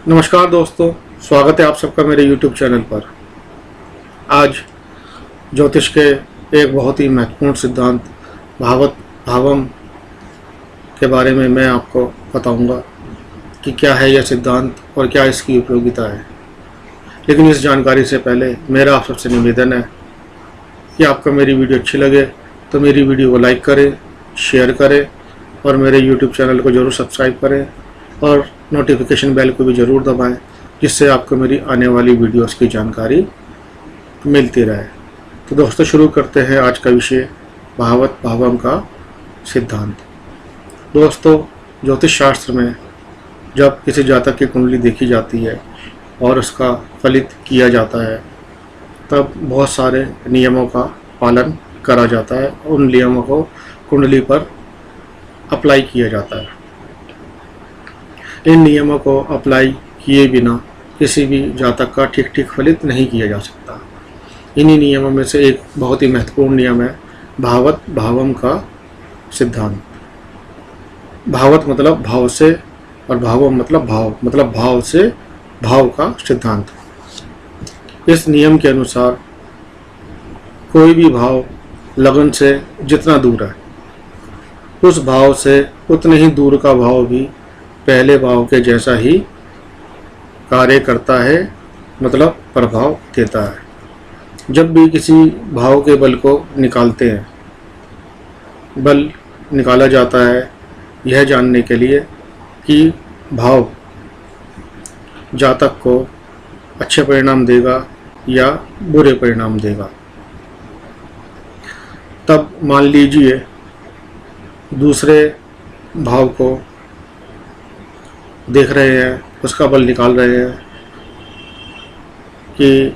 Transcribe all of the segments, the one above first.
नमस्कार दोस्तों, स्वागत है आप सबका मेरे YouTube चैनल पर। आज ज्योतिष के एक बहुत ही महत्वपूर्ण सिद्धांत भावत भावम के बारे में मैं आपको बताऊंगा कि क्या है यह सिद्धांत और क्या इसकी उपयोगिता है। लेकिन इस जानकारी से पहले मेरा आप सबसे निवेदन है कि आपको मेरी वीडियो अच्छी लगे तो मेरी वीडियो को लाइक करें, शेयर करें और मेरे YouTube चैनल को ज़रूर सब्सक्राइब करें और नोटिफिकेशन बेल को भी ज़रूर दबाएं, जिससे आपको मेरी आने वाली वीडियोस की जानकारी मिलती रहे। तो दोस्तों, शुरू करते हैं आज का विषय भावत भावम का सिद्धांत। दोस्तों, ज्योतिष शास्त्र में जब किसी जातक की कुंडली देखी जाती है और उसका फलित किया जाता है तब बहुत सारे नियमों का पालन करा जाता है। उन नियमों को कुंडली पर अप्लाई किया जाता है। इन नियमों को अप्लाई किए बिना किसी भी जातक का ठीक फलित नहीं किया जा सकता। इन्हीं नियमों में से एक बहुत ही महत्वपूर्ण नियम है भावत भावम का सिद्धांत। भावत मतलब भाव से और भावम मतलब भाव से भाव का सिद्धांत। इस नियम के अनुसार कोई भी भाव लगन से जितना दूर है उस भाव से उतने ही दूर का भाव भी पहले भाव के जैसा ही कार्य करता है, मतलब प्रभाव देता है। जब भी किसी भाव के बल को निकालते हैं, बल निकाला जाता है यह जानने के लिए कि भाव जातक को अच्छे परिणाम देगा या बुरे परिणाम देगा। तब मान लीजिए दूसरे भाव को देख रहे हैं, उसका बल निकाल रहे हैं कि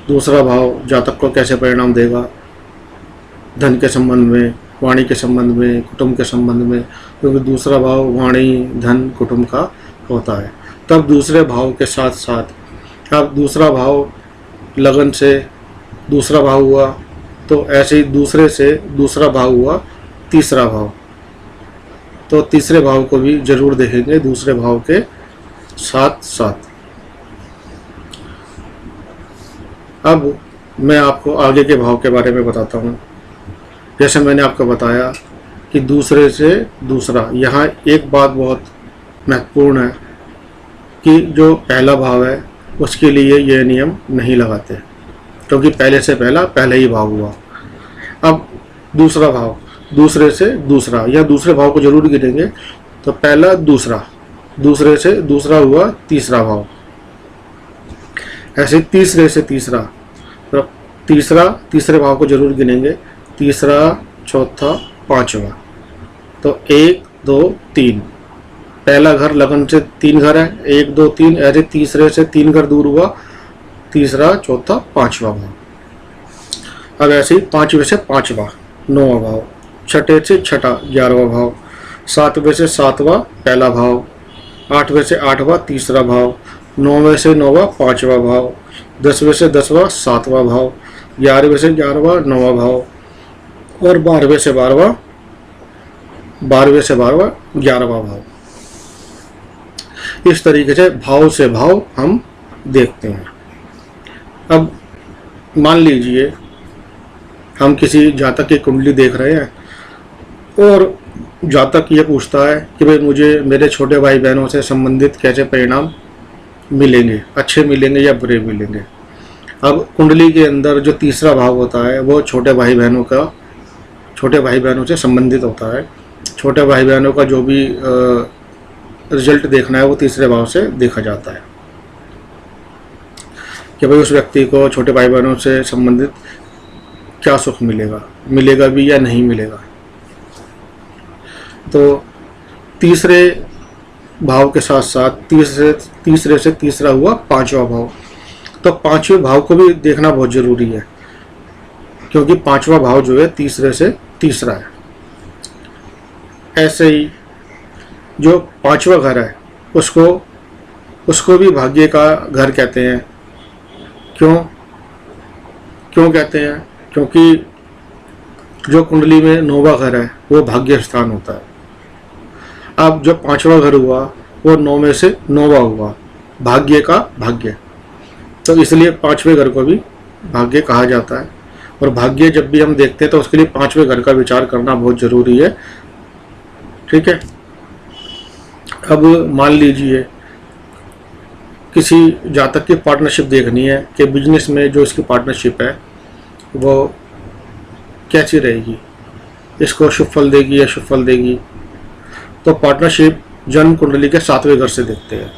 दूसरा भाव जातक को कैसे परिणाम देगा धन के संबंध में, वाणी के संबंध में, कुटुंब के संबंध में, क्योंकि दूसरा भाव वाणी, धन, कुटुंब का होता है। तब दूसरे भाव के साथ साथ अब दूसरा भाव लगन से दूसरा भाव हुआ, तो ऐसे ही दूसरे से दूसरा भाव हुआ तीसरा भाव, तो तीसरे भाव को भी जरूर देखेंगे दूसरे भाव के साथ साथ। अब मैं आपको आगे के भाव के बारे में बताता हूँ। जैसे मैंने आपको बताया कि दूसरे से दूसरा, यहाँ एक बात बहुत महत्वपूर्ण है कि जो पहला भाव है उसके लिए ये नियम नहीं लगाते, क्योंकि पहले से पहले ही भाव हुआ। अब दूसरा भाव दूसरे से दूसरा या दूसरे भाव को जरूर गिनेंगे, तो पहला दूसरा, दूसरे से दूसरा हुआ तीसरा भाव, ऐसे तीसरे से तीसरा, तो तीसरे भाव को जरूर गिनेंगे, तीसरा, चौथा, पांचवा, तो 1 2 3। पहला घर लगन से 3 घर है, 1 2 3, ऐसे तीसरे से 3 घर दूर हुआ तीसरा, चौथा, पांचवा भाव। अब ऐसे ही पांचवे से पांचवा 9वां भाव, छठे से छठा 11वां भाव, सातवें से सातवां पहला भाव, आठवें से आठवां तीसरा भाव, 9वें से 9वां पांचवा भाव, 10वें से 10वां सातवां भाव, 11वें से 11वां 9वां भाव और 12वें से 12वां 11वां भाव। इस तरीके से भाव से भाव हम देखते हैं। अब मान लीजिए हम किसी जातक की कुंडली देख रहे हैं और जातक ये पूछता है कि भाई मुझे मेरे छोटे भाई बहनों से संबंधित कैसे परिणाम मिलेंगे, अच्छे मिलेंगे या बुरे मिलेंगे। अब कुंडली के अंदर जो तीसरा भाव होता है वो छोटे भाई बहनों से संबंधित होता है। छोटे भाई बहनों का जो भी रिजल्ट देखना है वो तीसरे भाव से देखा जाता है कि भाई उस व्यक्ति को छोटे भाई बहनों से संबंधित क्या सुख मिलेगा भी या नहीं मिलेगा। तो तीसरे भाव के साथ साथ तीसरे से तीसरा हुआ पांचवा भाव, तो पांचवें भाव को भी देखना बहुत जरूरी है, क्योंकि पांचवा भाव जो है तीसरे से तीसरा है। ऐसे ही जो पांचवा घर है उसको भी भाग्य का घर कहते हैं। क्यों कहते हैं? क्योंकि जो कुंडली में 9वां घर है वो भाग्य स्थान होता है। अब जो 5वां घर हुआ वो 9 में से 9वां हुआ, भाग्य का भाग्य, तो इसलिए पांचवें घर को भी भाग्य कहा जाता है। और भाग्य जब भी हम देखते हैं तो उसके लिए पांचवें घर का विचार करना बहुत जरूरी है। ठीक है। अब मान लीजिए किसी जातक की पार्टनरशिप देखनी है कि बिजनेस में जो इसकी पार्टनरशिप है वो कैसी रहेगी, इसको शुभ फल देगी या शुभ फल देगी। तो पार्टनरशिप जन्म कुंडली के 7वें घर से देखते हैं।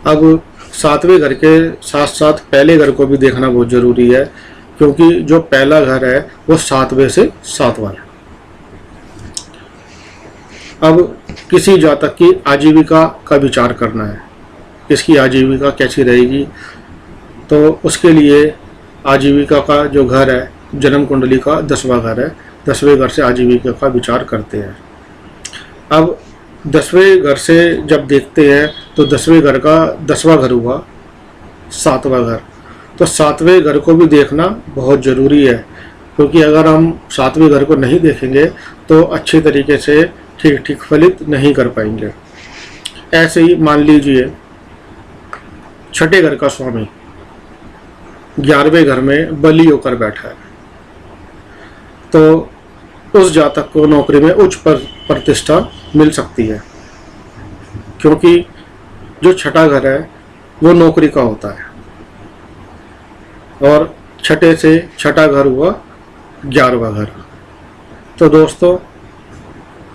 अब 7वें घर के साथ साथ पहले घर को भी देखना बहुत जरूरी है, क्योंकि जो पहला घर है वो 7वें से 7वां है। अब किसी जातक की आजीविका का विचार करना है, किसकी आजीविका कैसी रहेगी, तो उसके लिए आजीविका का जो घर है जन्म कुंडली का 10वां घर है, 10वें घर से आजीविका का विचार करते हैं। अब 10वें घर से जब देखते हैं तो 10वें घर का 10वां घर हुआ 7वां घर, तो 7वें घर को भी देखना बहुत ज़रूरी है, क्योंकि अगर हम 7वें घर को नहीं देखेंगे तो अच्छे तरीके से ठीक ठीक फलित नहीं कर पाएंगे। ऐसे ही मान लीजिए छठे घर का स्वामी 11वें घर में बली होकर बैठा है, तो उस जातक को नौकरी में उच्च प्रतिष्ठा मिल सकती है, क्योंकि जो छठा घर है वो नौकरी का होता है और छठे से छठा घर हुआ 11वां घर। तो दोस्तों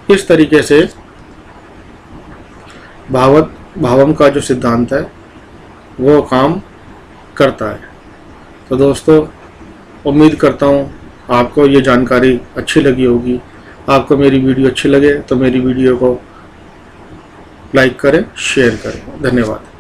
इस तरीके से भावम का जो सिद्धांत है वो काम करता है। तो दोस्तों उम्मीद करता हूँ आपको ये जानकारी अच्छी लगी होगी। आपको मेरी वीडियो अच्छी लगे तो मेरी वीडियो को लाइक करें, शेयर करें। धन्यवाद।